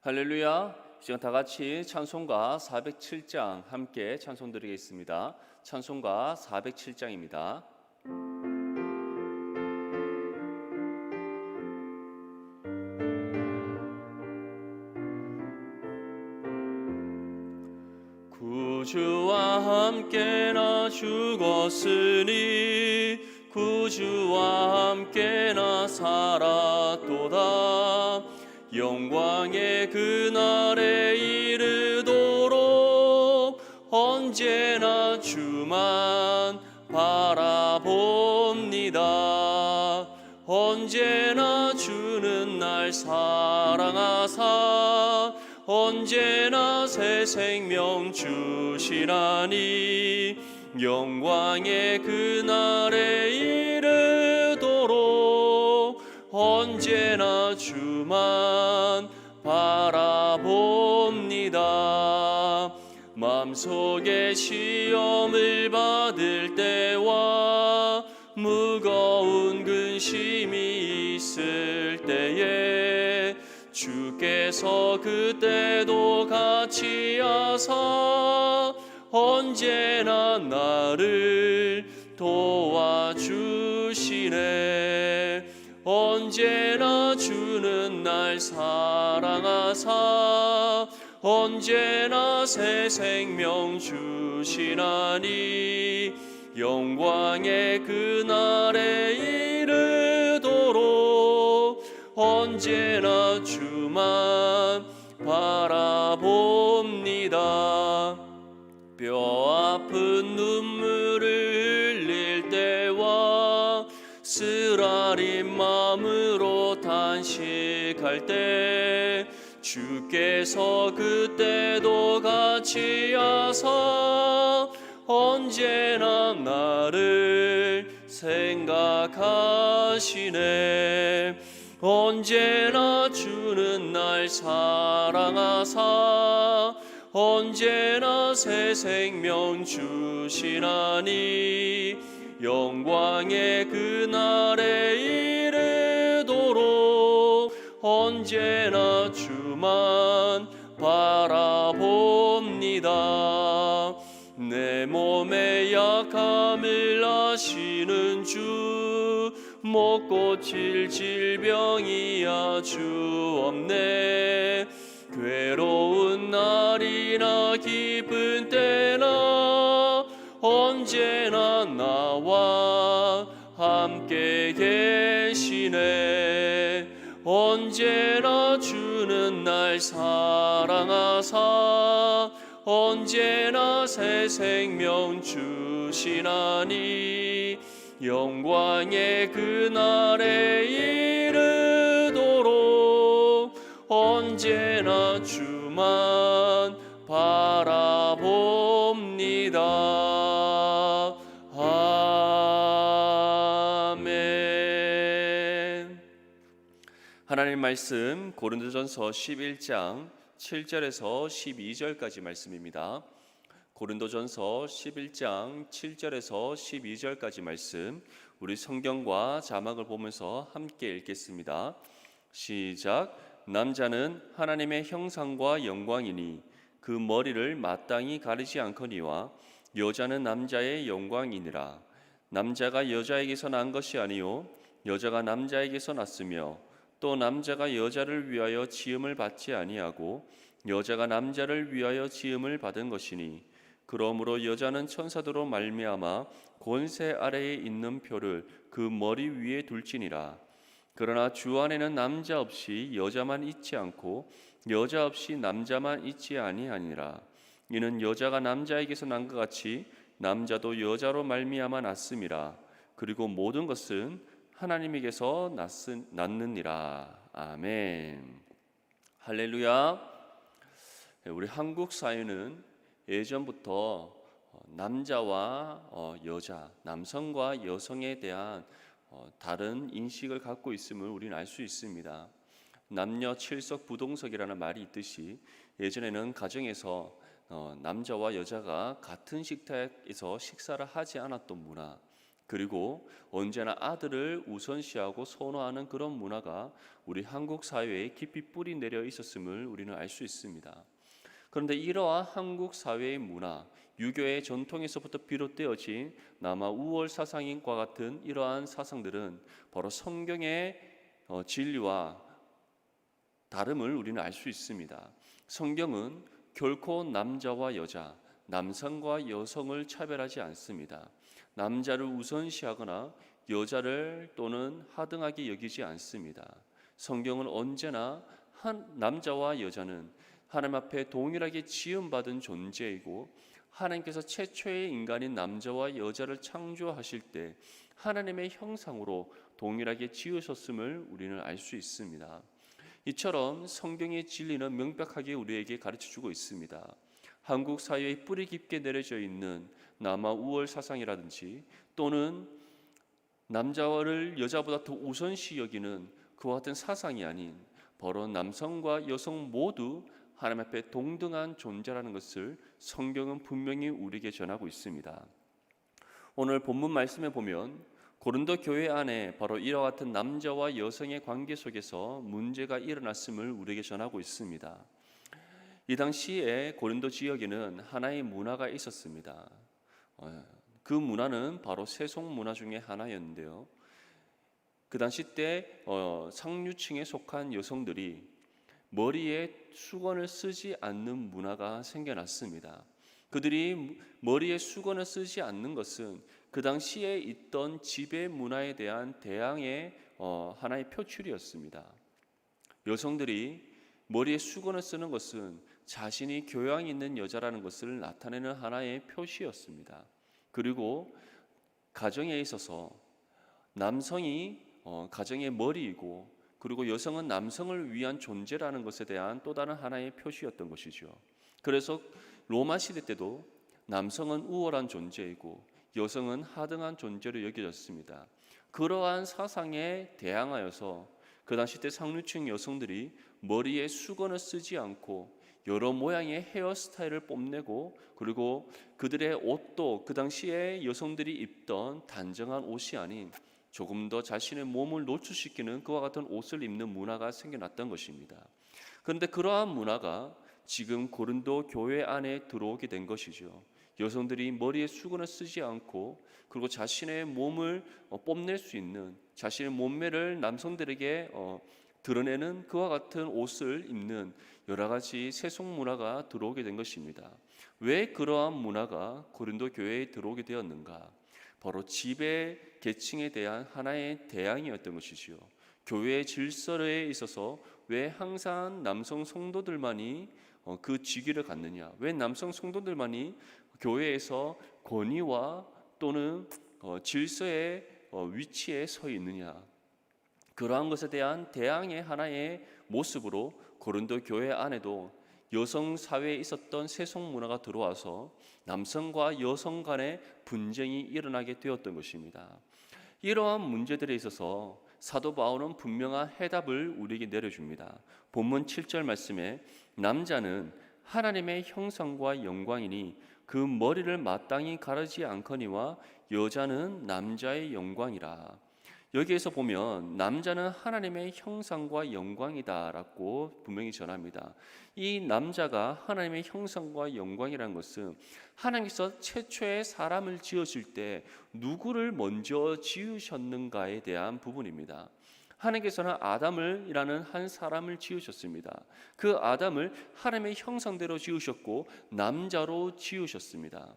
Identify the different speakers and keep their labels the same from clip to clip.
Speaker 1: 할렐루야. 지금 다 같이 찬송가 407장 함께 찬송 드리겠습니다. 찬송가 407장입니다. 구주와 함께 나 죽었으니 구주와 함께 나 살았도다. 영광의 그날에 이르도록 언제나 주만 바라봅니다. 언제나 주는 날 사랑하사 언제나 새 생명 주시라니. 영광의 그날에 이르도록 언제나 주만 바라봅니다. 마음속에 시험을 받을 때와 무거운 근심이 있을 때에 주께서 그때도 같이 하사 언제나 나를 도와주시네. 언제나 주는 날 사랑하사 언제나 새 생명 주시나니. 영광의 그날에 이르도록 언제나 주만 바라봅니다. 뼈 아픈 눈물을 흘릴 때와 쓰라린 마음으로 단식할 때 주께서 그때도 같이 하사 언제나 나를 생각하시네. 언제나 주는 날 사랑하사 언제나 새 생명 주시나니. 영광의 그날에 이르도록 언제나 주만 바라봅니다. 내 몸의 약함을 아시는 주, 못 고칠 질병이 아주 없네. 괴로운 날이나 기쁜 때나 언제나 나와 함께 계시네. 언제나 주는 날 사랑하사 언제나 새 생명 주시나니. 영광의 그날에 이르도록 언제나 주만 바라봅니다. 아멘. 하나님 말씀 고린도전서 11장 7절에서 12절까지 말씀입니다. 고린도전서 11장 7절에서 12절까지 말씀, 우리 성경과 자막을 보면서 함께 읽겠습니다. 시작. 남자는 하나님의 형상과 영광이니 그 머리를 마땅히 가리지 않거니와 여자는 남자의 영광이니라. 남자가 여자에게서 난 것이 아니요 여자가 남자에게서 났으며 또 남자가 여자를 위하여 지음을 받지 아니하고 여자가 남자를 위하여 지음을 받은 것이니. 그러므로 여자는 천사들로 말미암아 권세 아래에 있는 표를 그 머리 위에 둘지니라. 그러나 주 안에는 남자 없이 여자만 있지 않고 여자 없이 남자만 있지 아니하니라. 이는 여자가 남자에게서 난 것 같이 남자도 여자로 말미암아 났음이라. 그리고 모든 것은 하나님에게서 났느니라. 아멘. 할렐루야. 우리 한국 사회는 예전부터 남자와 여자, 남성과 여성에 대한 다른 인식을 갖고 있음을 우리는 알 수 있습니다. 남녀 칠석 부동석이라는 말이 있듯이 예전에는 가정에서 남자와 여자가 같은 식탁에서 식사를 하지 않았던 문화, 그리고 언제나 아들을 우선시하고 선호하는 그런 문화가 우리 한국 사회에 깊이 뿌리 내려 있었음을 우리는 알 수 있습니다. 그런데 이러한 한국 사회의 문화, 유교의 전통에서부터 비롯되어진 남아 우월 사상인과 같은 이러한 사상들은 바로 성경의 진리와 다름을 우리는 알 수 있습니다. 성경은 결코 남자와 여자, 남성과 여성을 차별하지 않습니다. 남자를 우선시하거나 여자를 또는 하등하게 여기지 않습니다. 성경은 언제나 남자와 여자는 하나님 앞에 동일하게 지음받은 존재이고, 하나님께서 최초의 인간인 남자와 여자를 창조하실 때 하나님의 형상으로 동일하게 지으셨음을 우리는 알 수 있습니다. 이처럼 성경의 진리는 명백하게 우리에게 가르쳐주고 있습니다. 한국 사회에 뿌리 깊게 내려져 있는 남아 우월 사상이라든지 또는 남자를 여자보다 더 우선시 여기는 그와 같은 사상이 아닌 바로 남성과 여성 모두 하나님 앞에 동등한 존재라는 것을 성경은 분명히 우리에게 전하고 있습니다. 오늘 본문 말씀에 보면 고린도 교회 안에 바로 이와 같은 남자와 여성의 관계 속에서 문제가 일어났음을 우리에게 전하고 있습니다. 이 당시에 고린도 지역에는 하나의 문화가 있었습니다. 그 문화는 바로 세속 문화 중에 하나였는데요. 그 당시 때 상류층에 속한 여성들이 머리에 수건을 쓰지 않는 문화가 생겨났습니다. 그들이 머리에 수건을 쓰지 않는 것은 그 당시에 있던 지배 문화에 대한 대항의 하나의 표출이었습니다. 여성들이 머리에 수건을 쓰는 것은 자신이 교양 있는 여자라는 것을 나타내는 하나의 표시였습니다. 그리고 가정에 있어서 남성이 가정의 머리이고, 그리고 여성은 남성을 위한 존재라는 것에 대한 또 다른 하나의 표시였던 것이죠. 그래서 로마 시대 때도 남성은 우월한 존재이고 여성은 하등한 존재로 여겨졌습니다. 그러한 사상에 대항하여서 그 당시 때 상류층 여성들이 머리에 수건을 쓰지 않고 여러 모양의 헤어스타일을 뽐내고, 그리고 그들의 옷도 그 당시에 여성들이 입던 단정한 옷이 아닌 조금 더 자신의 몸을 노출시키는 그와 같은 옷을 입는 문화가 생겨났던 것입니다. 그런데 그러한 문화가 지금 고린도 교회 안에 들어오게 된 것이죠. 여성들이 머리에 수건을 쓰지 않고, 그리고 자신의 몸을 뽐낼 수 있는, 자신의 몸매를 남성들에게 드러내는 그와 같은 옷을 입는 여러 가지 세속 문화가 들어오게 된 것입니다. 왜 그러한 문화가 고린도 교회에 들어오게 되었는가? 바로 지배 계층에 대한 하나의 대항이었던 것이지요. 교회의 질서에 있어서 왜 항상 남성 성도들만이 그 직위를 갖느냐? 왜 남성 성도들만이 교회에서 권위와 또는 질서의 위치에 서 있느냐? 그러한 것에 대한 대항의 하나의 모습으로 고린도 교회 안에도 여성 사회에 있었던 세속 문화가 들어와서 남성과 여성 간의 분쟁이 일어나게 되었던 것입니다. 이러한 문제들에 있어서 사도 바울은 분명한 해답을 우리에게 내려줍니다. 본문 7절 말씀에 남자는 하나님의 형상과 영광이니 그 머리를 마땅히 가르지 않거니와 여자는 남자의 영광이라. 여기에서 보면 남자는 하나님의 형상과 영광이다라고 분명히 전합니다. 이 남자가 하나님의 형상과 영광이라는 것은 하나님께서 최초의 사람을 지으실 때 누구를 먼저 지으셨는가에 대한 부분입니다. 하나님께서는 아담이라는 한 사람을 지으셨습니다. 그 아담을 하나님의 형상대로 지으셨고 남자로 지으셨습니다.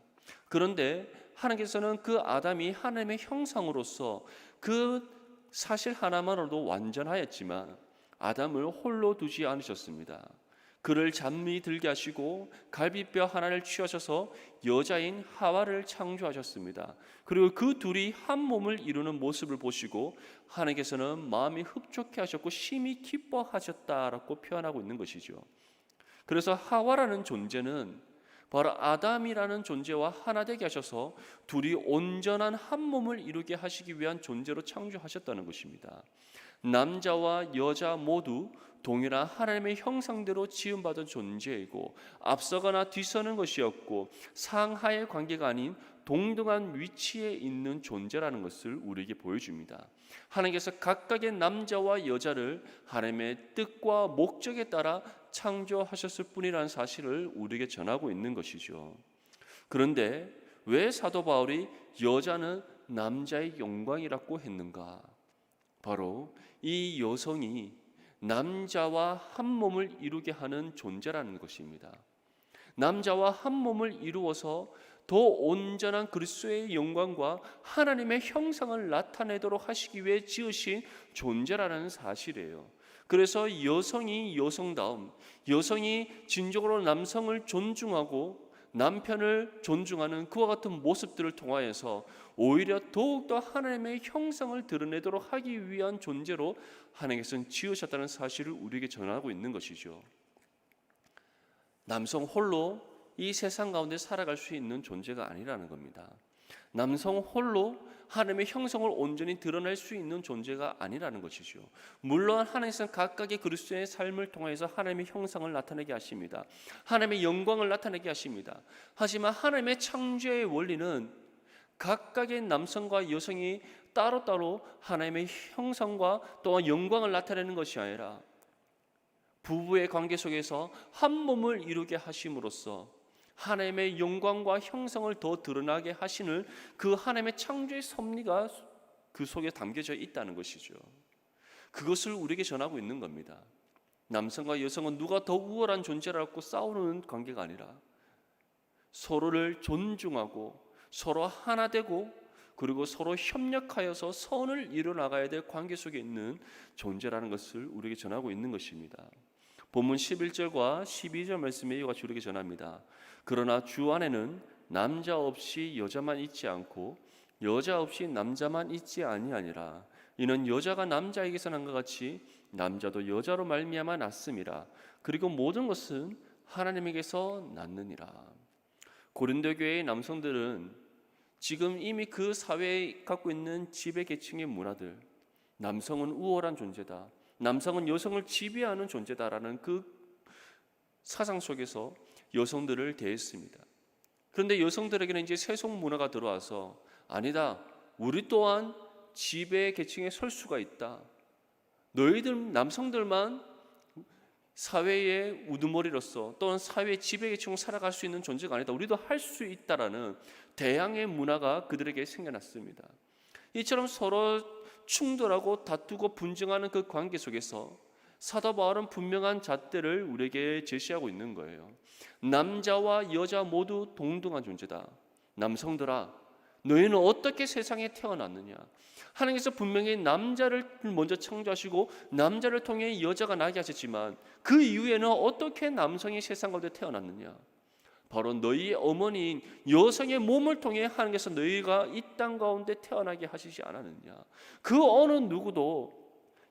Speaker 1: 그런데 하나님께서는 그 아담이 하나님의 형상으로서 그 사실 하나만으로도 완전하였지만 아담을 홀로 두지 않으셨습니다. 그를 잠이 들게 하시고 갈비뼈 하나를 취하셔서 여자인 하와를 창조하셨습니다. 그리고 그 둘이 한 몸을 이루는 모습을 보시고 하나님께서는 마음이 흡족해 하셨고 심히 기뻐하셨다라고 표현하고 있는 것이죠. 그래서 하와라는 존재는 바로 아담이라는 존재와 하나 되게 하셔서 둘이 온전한 한 몸을 이루게 하시기 위한 존재로 창조하셨다는 것입니다. 남자와 여자 모두 동일한 하나님의 형상대로 지음받은 존재이고 앞서거나 뒤서는 것이었고 상하의 관계가 아닌 동등한 위치에 있는 존재라는 것을 우리에게 보여줍니다. 하나님께서 각각의 남자와 여자를 하나님의 뜻과 목적에 따라 창조하셨을 뿐이라는 사실을 우리에게 전하고 있는 것이죠. 그런데 왜 사도 바울이 여자는 남자의 영광이라고 했는가? 바로 이 여성이 남자와 한 몸을 이루게 하는 존재라는 것입니다. 남자와 한 몸을 이루어서 더 온전한 그리스도의 영광과 하나님의 형상을 나타내도록 하시기 위해 지으신 존재라는 사실이에요. 그래서 여성이 여성다움, 여성이 진정으로 남성을 존중하고 남편을 존중하는 그와 같은 모습들을 통하여서 오히려 더욱더 하나님의 형상을 드러내도록 하기 위한 존재로 하나님께서는 지으셨다는 사실을 우리에게 전하고 있는 것이죠. 남성 홀로 이 세상 가운데 살아갈 수 있는 존재가 아니라는 겁니다. 남성 홀로 하나님의 형성을 온전히 드러낼 수 있는 존재가 아니라는 것이죠. 물론 하나님께서는 각각의 그리스도의 삶을 통해서 하나님의 형상을 나타내게 하십니다. 하나님의 영광을 나타내게 하십니다. 하지만 하나님의 창조의 원리는 각각의 남성과 여성이 따로따로 하나님의 형상과 또한 영광을 나타내는 것이 아니라 부부의 관계 속에서 한 몸을 이루게 하심으로써 하나님의 영광과 형성을 더 드러나게 하시는 그 하나님의 창조의 섭리가 그 속에 담겨져 있다는 것이죠. 그것을 우리에게 전하고 있는 겁니다. 남성과 여성은 누가 더 우월한 존재라고 싸우는 관계가 아니라 서로를 존중하고 서로 하나 되고 그리고 서로 협력하여서 선을 이뤄나가야 될 관계 속에 있는 존재라는 것을 우리에게 전하고 있는 것입니다. 본문 11절과 12절 말씀에 이와 같이 우리에게 전합니다. 그러나 주 안에는 남자 없이 여자만 있지 않고 여자 없이 남자만 있지 아니하니라. 이는 여자가 남자에게서 난 것 같이 남자도 여자로 말미암아 났음이라. 그리고 모든 것은 하나님에게서 났느니라. 고린도 교회의 남성들은 지금 이미 그 사회에 갖고 있는 지배 계층의 문화들, 남성은 우월한 존재다, 남성은 여성을 지배하는 존재다라는 그 사상 속에서 여성들을 대했습니다. 그런데 여성들에게는 이제 세속 문화가 들어와서 아니다, 우리 또한 지배 계층에 설 수가 있다, 너희들 남성들만 사회의 우두머리로서 또는 사회의 지배계층으로 살아갈 수 있는 존재가 아니다, 우리도 할 수 있다라는 대항의 문화가 그들에게 생겨났습니다. 이처럼 서로 충돌하고 다투고 분쟁하는 그 관계 속에서 사도 바울은 분명한 잣대를 우리에게 제시하고 있는 거예요. 남자와 여자 모두 동등한 존재다. 남성들아, 너희는 어떻게 세상에 태어났느냐? 하나님께서 분명히 남자를 먼저 창조하시고 남자를 통해 여자가 나게 하셨지만 그 이후에는 어떻게 남성이 세상 가운데 태어났느냐? 바로 너희의 어머니인 여성의 몸을 통해 하나님께서 너희가 이 땅 가운데 태어나게 하시지 않았느냐? 그 어느 누구도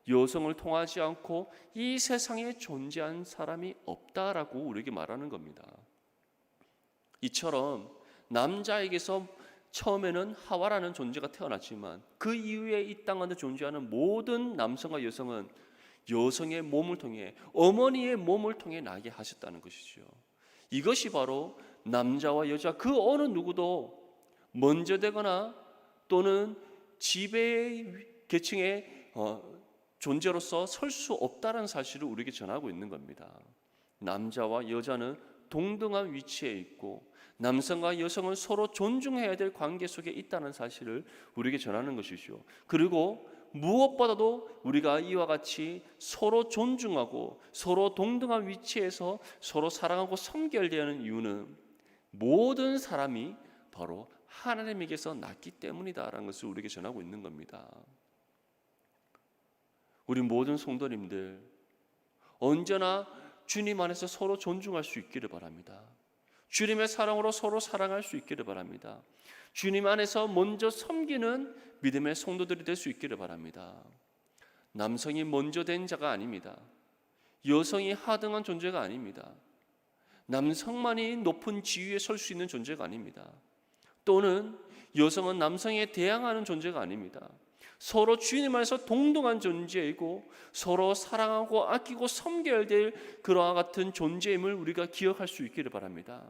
Speaker 1: 여성을 통하지 않고 이 세상에 존재한 사람이 없다라고 우리에게 말하는 겁니다. 이처럼 남자에게서 처음에는 하와라는 존재가 태어났지만 그 이후에 이 땅 가운데 존재하는 모든 남성과 여성은 여성의 몸을 통해 어머니의 몸을 통해 나게 하셨다는 것이죠. 이것이 바로 남자와 여자 그 어느 누구도 먼저 되거나 또는 지배 계층의 존재로서 설 수 없다는 사실을 우리에게 전하고 있는 겁니다. 남자와 여자는 동등한 위치에 있고 남성과 여성은 서로 존중해야 될 관계 속에 있다는 사실을 우리에게 전하는 것이죠. 그리고 무엇보다도 우리가 이와 같이 서로 존중하고 서로 동등한 위치에서 서로 사랑하고 섬겨야 하는 이유는 모든 사람이 바로 하나님에게서 났기 때문이다라는 것을 우리에게 전하고 있는 겁니다. 우리 모든 성도님들 언제나 주님 안에서 서로 존중할 수 있기를 바랍니다. 주님의 사랑으로 서로 사랑할 수 있기를 바랍니다. 주님 안에서 먼저 섬기는 믿음의 성도들이 될 수 있기를 바랍니다. 남성이 먼저 된 자가 아닙니다. 여성이 하등한 존재가 아닙니다. 남성만이 높은 지위에 설 수 있는 존재가 아닙니다. 또는 여성은 남성에 대항하는 존재가 아닙니다. 서로 주님 안에서 동등한 존재이고 서로 사랑하고 아끼고 섬겨야 될 그와 같은 존재임을 우리가 기억할 수 있기를 바랍니다.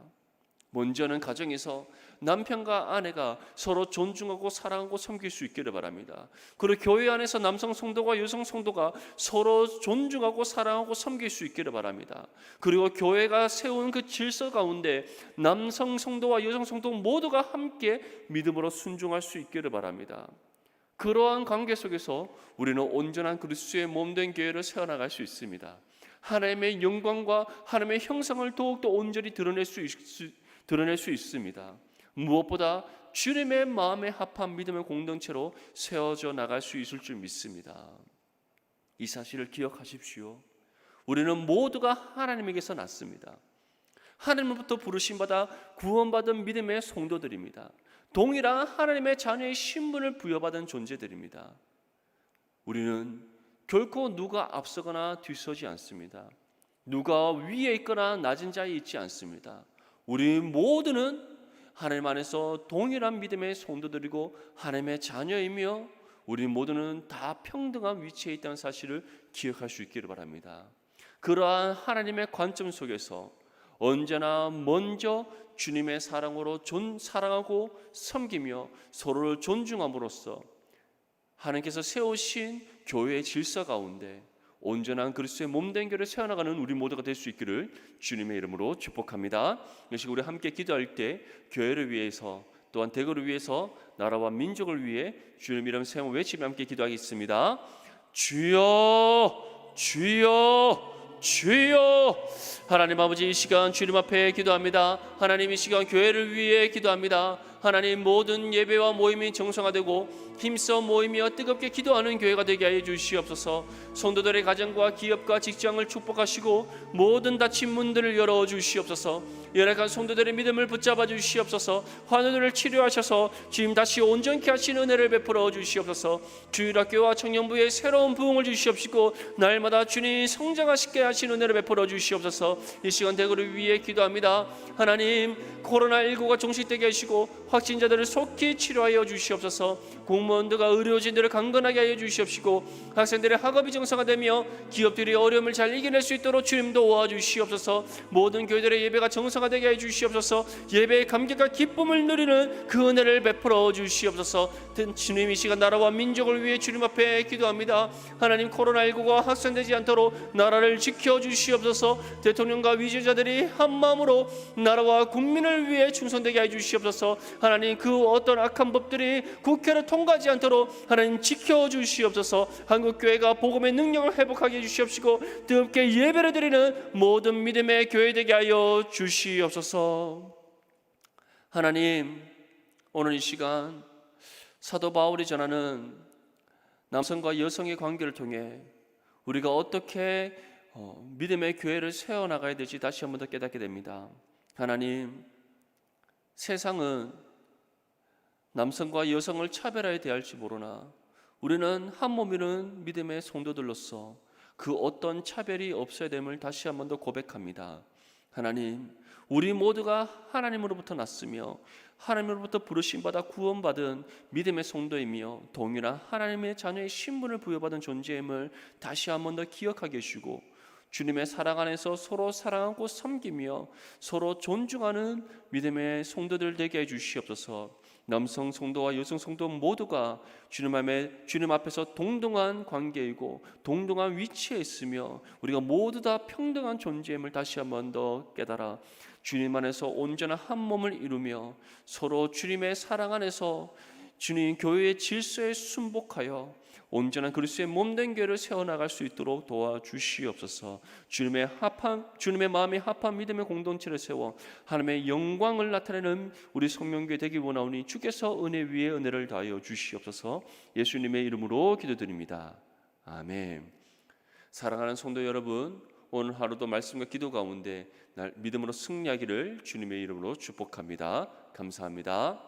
Speaker 1: 먼저는 가정에서 남편과 아내가 서로 존중하고 사랑하고 섬길 수 있기를 바랍니다. 그리고 교회 안에서 남성 성도와 여성 성도가 서로 존중하고 사랑하고 섬길 수 있기를 바랍니다. 그리고 교회가 세운 그 질서 가운데 남성 성도와 여성 성도 모두가 함께 믿음으로 순종할 수 있기를 바랍니다. 그러한 관계 속에서 우리는 온전한 그리스도의 몸된 교회를 세워나갈 수 있습니다. 하나님의 영광과 하나님의 형상을 더욱더 온전히 드러낼 수 있습니다. 무엇보다 주님의 마음에 합한 믿음의 공동체로 세워져 나갈 수 있을 줄 믿습니다. 이 사실을 기억하십시오. 우리는 모두가 하나님에게서 났습니다. 하나님으로부터 부르심받아 구원받은 믿음의 성도들입니다. 동일한 하나님의 자녀의 신분을 부여받은 존재들입니다. 우리는 결코 누가 앞서거나 뒤서지 않습니다. 누가 위에 있거나 낮은 자에 있지 않습니다. 우리 모두는 하나님 안에서 동일한 믿음의 성도들이고 하나님의 자녀이며 우리 모두는 다 평등한 위치에 있다는 사실을 기억할 수 있기를 바랍니다. 그러한 하나님의 관점 속에서 언제나 먼저 주님의 사랑으로 사랑하고 섬기며 서로를 존중함으로써 하나님께서 세우신 교회의 질서 가운데 온전한 그리스도의 몸된 교회를 세워나가는 우리 모두가 될 수 있기를 주님의 이름으로 축복합니다. 이 시간 우리 함께 기도할 때 교회를 위해서 또한 대거를 위해서 나라와 민족을 위해 주님 이름 세워 외치며 함께 기도하겠습니다. 주여 주여 주여. 하나님 아버지, 이 시간 주님 앞에 기도합니다. 하나님, 이 시간 교회를 위해 기도합니다. 하나님, 모든 예배와 모임이 정상화되고 힘써 모이며 뜨겁게 기도하는 교회가 되게 하여 주시옵소서. 성도들의 가정과 기업과 직장을 축복하시고 모든 닫힌 문들을 열어 주시옵소서. 연약한 성도들의 믿음을 붙잡아 주시옵소서. 환우들을 치료하셔서 주님 다시 온전케 하시는 은혜를 베풀어 주시옵소서. 주일학교와 청년부에 새로운 부흥을 주시옵시고 날마다 주님 성장하시게 하시는 은혜를 베풀어 주시옵소서. 이 시간 대구를 위해 기도합니다. 하나님, 코로나19가 종식되게 하시고 확진자들을 속히 치료하여 주시옵소서. 공무원들과 의료진들을 강건하게 하여 주시옵시고 학생들의 학업이 정상화되며 기업들이 어려움을 잘 이겨낼 수 있도록 주님 도와주시옵소서. 모든 교회들의 예배가 정상화되게 해 주시옵소서. 예배의 감격과 기쁨을 누리는 그 은혜를 베풀어 주시옵소서. 주님, 이 시간 나라와 민족을 위해 주님 앞에 기도합니다. 하나님, 코로나19가 확산되지 않도록 나라를 지켜주시옵소서. 대통령과 위주자들이 한마음으로 나라와 국민을 위해 충성되게 해 주시옵소서. 하나님, 그 어떤 악한 법들이 국회를 통과하지 않도록 하나님 지켜주시옵소서. 한국교회가 복음의 능력을 회복하게 해주시옵시고 뜨겁게 예배를 드리는 모든 믿음의 교회 되게 하여 주시옵소서. 하나님, 오늘 이 시간 사도 바울이 전하는 남성과 여성의 관계를 통해 우리가 어떻게 믿음의 교회를 세워나가야 될지 다시 한 번 더 깨닫게 됩니다. 하나님, 세상은 남성과 여성을 차별하여 대할지 모르나 우리는 한 몸이는 믿음의 성도들로서 그 어떤 차별이 없어야 됨을 다시 한 번 더 고백합니다. 하나님, 우리 모두가 하나님으로부터 났으며 하나님으로부터 부르심받아 구원받은 믿음의 성도이며 동일한 하나님의 자녀의 신분을 부여받은 존재임을 다시 한 번 더 기억하게 해주시고 주님의 사랑 안에서 서로 사랑하고 섬기며 서로 존중하는 믿음의 성도들 되게 해주시옵소서. 남성 성도와 여성 성도 모두가 주님 앞에서 동등한 관계이고 동등한 위치에 있으며 우리가 모두 다 평등한 존재임을 다시 한 번 더 깨달아 주님 안에서 온전한 한 몸을 이루며 서로 주님의 사랑 안에서 주님 교회의 질서에 순복하여 온전한 그리스도의 몸된 교회를 세워나갈 수 있도록 도와주시옵소서. 주님의 마음에 합한 믿음의 공동체를 세워 하나님의 영광을 나타내는 우리 성명교회 되기 원하오니 주께서 은혜 위에 은혜를 더하여 주시옵소서. 예수님의 이름으로 기도드립니다. 아멘. 사랑하는 성도 여러분, 오늘 하루도 말씀과 기도 가운데 믿음으로 승리하기를 주님의 이름으로 축복합니다. 감사합니다.